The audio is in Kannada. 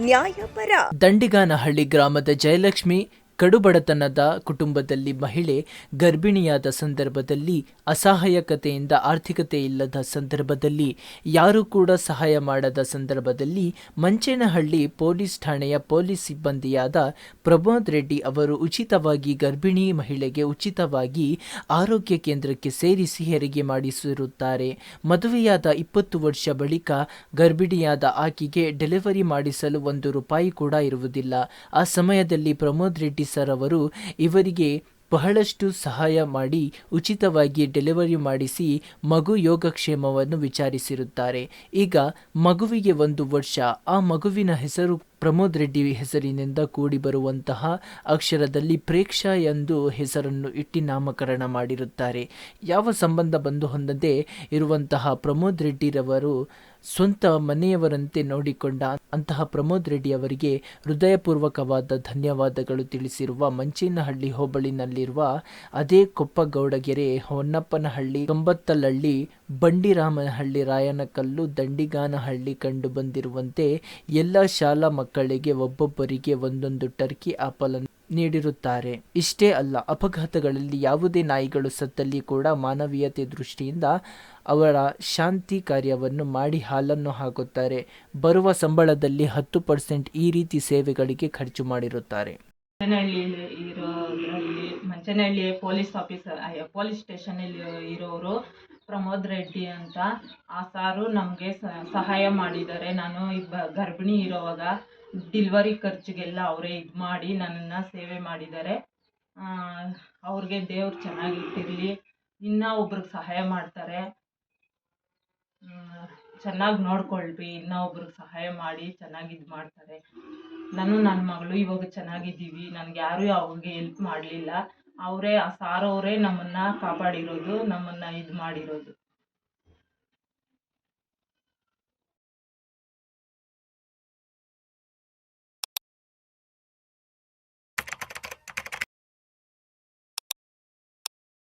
ನ್ಯಾಯಪರ. ದಂಡಿಗಾನಹಳ್ಳಿ ಗ್ರಾಮದ ಜಯಲಕ್ಷ್ಮಿ ಕಡುಬಡತನದ ಕುಟುಂಬದಲ್ಲಿ ಮಹಿಳೆ ಗರ್ಭಿಣಿಯಾದ ಸಂದರ್ಭದಲ್ಲಿ ಅಸಹಾಯಕತೆಯಿಂದ ಆರ್ಥಿಕತೆ ಇಲ್ಲದ ಸಂದರ್ಭದಲ್ಲಿ ಯಾರೂ ಕೂಡ ಸಹಾಯ ಮಾಡದ ಸಂದರ್ಭದಲ್ಲಿ ಮಂಚೇನಹಳ್ಳಿ ಪೊಲೀಸ್ ಠಾಣೆಯ ಪೊಲೀಸ್ ಸಿಬ್ಬಂದಿಯಾದ ಪ್ರಮೋದ್ ರೆಡ್ಡಿ ಅವರು ಉಚಿತವಾಗಿ ಗರ್ಭಿಣಿ ಮಹಿಳೆಗೆ ಉಚಿತವಾಗಿ ಆರೋಗ್ಯ ಕೇಂದ್ರಕ್ಕೆ ಸೇರಿಸಿ ಹೆರಿಗೆ ಮಾಡಿಸಿರುತ್ತಾರೆ. ಮದುವೆಯಾದ 20 ವರ್ಷ ಬಳಿಕ ಗರ್ಭಿಣಿಯಾದ ಆಕೆಗೆ ಡೆಲಿವರಿ ಮಾಡಿಸಲು ₹1 ಕೂಡ ಇರುವುದಿಲ್ಲ. ಆ ಸಮಯದಲ್ಲಿ ಪ್ರಮೋದ್ ರೆಡ್ಡಿ ಸರ್ ಅವರು ಇವರಿಗೆ ಬಹಳಷ್ಟು ಸಹಾಯ ಮಾಡಿ ಉಚಿತವಾಗಿ ಡೆಲಿವರಿ ಮಾಡಿಸಿ ಮಗು ಯೋಗಕ್ಷೇಮವನ್ನು ವಿಚಾರಿಸಿರುತ್ತಾರೆ. ಈಗ ಮಗುವಿಗೆ 1 ವರ್ಷ. ಆ ಮಗುವಿನ ಹೆಸರು ಪ್ರಮೋದ್ ರೆಡ್ಡಿ ಹೆಸರಿನಿಂದ ಕೂಡಿ ಬರುವಂತಹ ಅಕ್ಷರದಲ್ಲಿ ಪ್ರೇಕ್ಷಾ ಎಂದು ಹೆಸರನ್ನು ಇಟ್ಟು ನಾಮಕರಣ ಮಾಡಿರುತ್ತಾರೆ. ಯಾವ ಸಂಬಂಧ ಬಂದು ಹೊಂದದೇ ಇರುವಂತಹ ಪ್ರಮೋದ್ ರೆಡ್ಡಿರವರು ಸ್ವಂತ ಮನೆಯವರಂತೆ ನೋಡಿಕೊಂಡ ಅಂತಹ ಪ್ರಮೋದ್ ರೆಡ್ಡಿ ಅವರಿಗೆ ಹೃದಯಪೂರ್ವಕವಾದ ಧನ್ಯವಾದಗಳು ತಿಳಿಸಿರುವ ಮಂಚೇನಹಳ್ಳಿ ಹೋಬಳಿನಲ್ಲಿರುವ ಅದೇ ಕೊಪ್ಪಗೌಡಗೆರೆ, ಹೊನ್ನಪ್ಪನಹಳ್ಳಿ, ಕಂಬತ್ತಲಹಳ್ಳಿ, ಬಂಡಿರಾಮನಹಳ್ಳಿ, ರಾಯನಕಲ್ಲು, ದಂಡಿಗಾನಹಳ್ಳಿ ಕಂಡು ಬಂದಿರುವಂತೆ ಎಲ್ಲ ಶಾಲಾ ಮಕ್ಕಳಿಗೆ ಒಬ್ಬೊಬ್ಬರಿಗೆ 1 ಟರ್ಕಿ ಆಪಲ್ ಅನ್ನು ನೀಡಿರುತ್ತಾರೆ. ಇಷ್ಟೇ ಅಲ್ಲ, ಅಪಘಾತಗಳಲ್ಲಿ ಯಾವುದೇ ನಾಯಿಗಳು ಸತ್ತಲ್ಲಿ ಕೂಡ ಮಾನವೀಯತೆ ದೃಷ್ಟಿಯಿಂದ ಅವರ ಶಾಂತಿ ಕಾರ್ಯವನ್ನು ಮಾಡಿ ಹಾಲನ್ನು ಹಾಕುತ್ತಾರೆ. ಬರುವ ಸಂಬಳದಲ್ಲಿ 10% ಈ ರೀತಿ ಸೇವೆಗಳಿಗೆ ಖರ್ಚು ಮಾಡಿರುತ್ತಾರೆ. ಮಂಚೇನಹಳ್ಳಿ ಪೊಲೀಸ್ ಸ್ಟೇಷನ್ ಇರೋರು ಪ್ರಮೋದ್ ರೆಡ್ಡಿ ಅಂತ. ಆ ಸಾರು ನಮಗೆ ಸಹಾಯ ಮಾಡಿದ್ದಾರೆ. ನಾನು ಗರ್ಭಿಣಿ ಇರೋವಾಗ ಡಿಲಿವರಿ ಖರ್ಚಿಗೆಲ್ಲ ಅವರೇ ಮಾಡಿ ನನ್ನನ್ನು ಸೇವೆ ಮಾಡಿದ್ದಾರೆ. ಅವ್ರಿಗೆ ದೇವ್ರು ಚೆನ್ನಾಗಿಟ್ಟಿರಲಿ, ಇನ್ನೂ ಒಬ್ರಿಗೆ ಸಹಾಯ ಮಾಡ್ತಾರೆ. ಚೆನ್ನಾಗಿ ನೋಡ್ಕೊಳ್ರಿ, ಇನ್ನೂ ಒಬ್ರಿಗೆ ಸಹಾಯ ಮಾಡಿ ಚೆನ್ನಾಗಿ ಮಾಡ್ತಾರೆ. ನಾನು ನನ್ನ ಮಗಳು ಇವಾಗ ಚೆನ್ನಾಗಿದ್ದೀವಿ. ನನಗೆ ಯಾರೂ ಅವ್ರಿಗೆ ಹೆಲ್ಪ್ ಮಾಡಲಿಲ್ಲ. ಅವರೇ, ಆ ಸಾರವರೇ ನಮ್ಮನ್ನು ಕಾಪಾಡಿರೋದು, ನಮ್ಮನ್ನು ಮಾಡಿರೋದು.